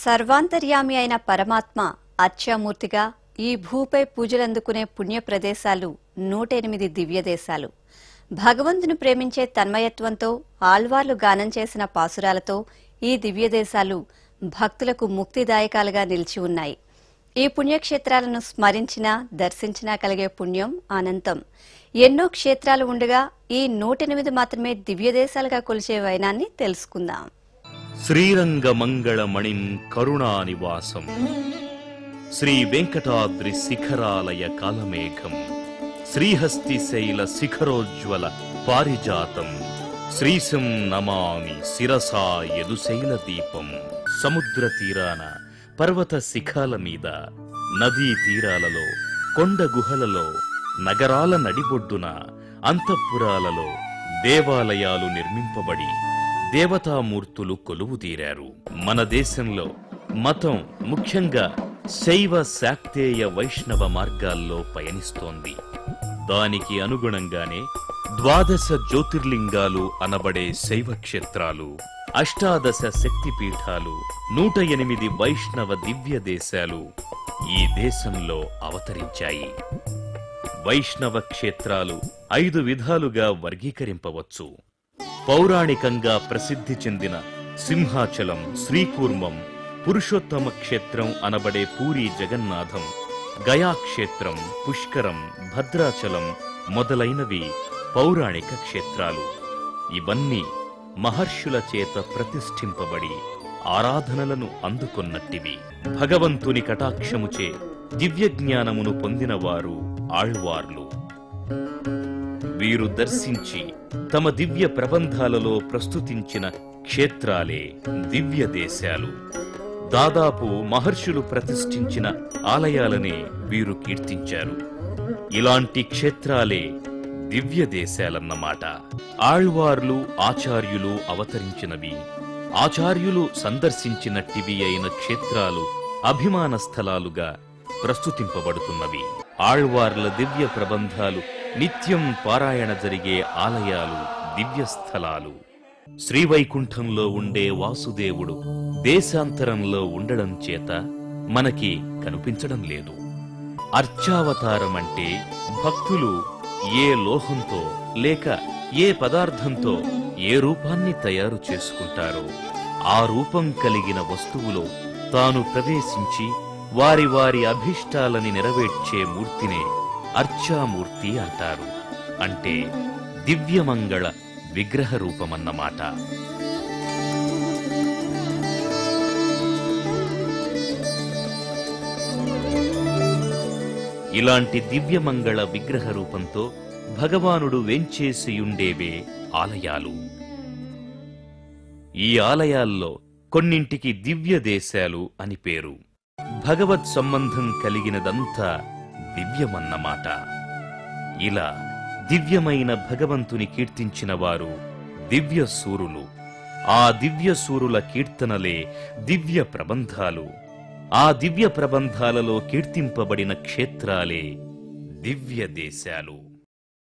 సర్వాంతర్యామి అయిన పరమాత్మ అత్యామూర్తిగా ఈ భూపై పూజలందుకునే పుణ్య ప్రదేశాలు 108 దివ్యదేశాలు. భగవంతుని ప్రేమించే తన్మయత్వంతో ఆళ్వార్లు గానం చేసిన పాసురాలతో ఈ దివ్యదేశాలు భక్తులకు ముక్తిదాయకాలుగా నిలిచి ఉన్నాయి. ఈ పుణ్యక్షేత్రాలను స్మరించినా దర్శించినా కలిగే పుణ్యం అనంతం. ఎన్నో క్షేత్రాలు ఉండగా ఈ 108 మాత్రమే దివ్యదేశాలుగా కొలిచే వైనాన్ని తెలుసుకుందాం. శ్రీరంగ మంగళమణిం కరుణానివాసం శ్రీ వెంకటాద్రి శిఖరాలయ కాలమేఘం శ్రీహస్తిశైల శిఖరోజ్వల పారిజాతం శ్రీశం నమామి శిరసా యదుశైల దీపం. సముద్ర తీరాన, పర్వత శిఖాల మీద, నదీ తీరాలలో, కొండ గుహలలో, నగరాల నడిబొడ్డున, అంతఃపురాలలో దేవాలయాలు నిర్మింపబడి దేవతామూర్తులు కొలువుదీరారు. మన దేశంలో మతం ముఖ్యంగా శైవ శాక్తేయ వైష్ణవ మార్గాల్లో పయనిస్తోంది. దానికి అనుగుణంగానే 12 జ్యోతిర్లింగాలు అనబడే శైవ క్షేత్రాలు, 18 శక్తిపీఠాలు, 108 వైష్ణవ దివ్య దేశాలు ఈ దేశంలో అవతరించాయి. వైష్ణవ క్షేత్రాలు 5 విధాలుగా వర్గీకరింపవచ్చు. పౌరాణికంగా ప్రసిద్ధి చెందిన సింహాచలం, శ్రీకూర్మం, పురుషోత్తమ క్షేత్రం అనబడే పూరీ జగన్నాథం, గయాక్షేత్రం, పుష్కరం, భద్రాచలం మొదలైనవి పౌరాణిక క్షేత్రాలు. ఇవన్నీ మహర్షుల చేత ప్రతిష్ఠింపబడి ఆరాధనలను అందుకొన్నట్టివి. భగవంతుని కటాక్షముచే దివ్యజ్ఞానమును పొందినవారు ఆళ్వార్లు. వీరు దర్శించి తమ దివ్య ప్రబంధాలలో ప్రస్తుతించిన క్షేత్రాలే దివ్య దేశాలు. దాదాపు మహర్షులు ప్రతిష్ఠించిన ఆలయాలనే వీరు కీర్తించారు. ఇలాంటి క్షేత్రాలే దివ్య దేశాలన్నమాట. ఆళ్వార్లు, ఆచార్యులు అవతరించినవి, ఆచార్యులు సందర్శించినట్టివి అయిన క్షేత్రాలు అభిమాన స్థలాలుగా ప్రస్తుతింపబడుతున్నవి. ఆళ్వార్ల దివ్య ప్రబంధాలు నిత్యం పారాయణ జరిగే ఆలయాలు దివ్యస్థలాలు. శ్రీవైకుంఠంలో ఉండే వాసుదేవుడు దేశాంతరంలో ఉండడం చేత మనకి కనిపించడం లేదు. అర్చావతారమంటే భక్తులు ఏ లోహంతో లేక ఏ పదార్థంతో ఏ రూపాన్ని తయారు చేసుకుంటారో ఆ రూపం కలిగిన వస్తువులో తాను ప్రవేశించి వారి వారి అభిష్టాలని నెరవేర్చే మూర్తినే అర్చామూర్తి అంటారు. అంటే దివ్యమంగళ విగ్రహ రూపమన్నమాట. ఇలాంటి దివ్యమంగళ విగ్రహ రూపంతో భగవానుడు వేంచేసియుండేవే ఆలయాలు. ఈ ఆలయాల్లో కొన్నింటికి దివ్య దేశాలు అని పేరు. భగవత్ సంబంధం కలిగినదంతా దివ్యమన్నమాట. ఇలా దివ్యమైన భగవంతుని కీర్తించిన వారు దివ్య సూరులు. ఆ దివ్య సూరుల కీర్తనలే దివ్య ప్రబంధాలు. ఆ దివ్య ప్రబంధాలలో కీర్తింపబడిన క్షేత్రాలే దివ్య దేశాలు.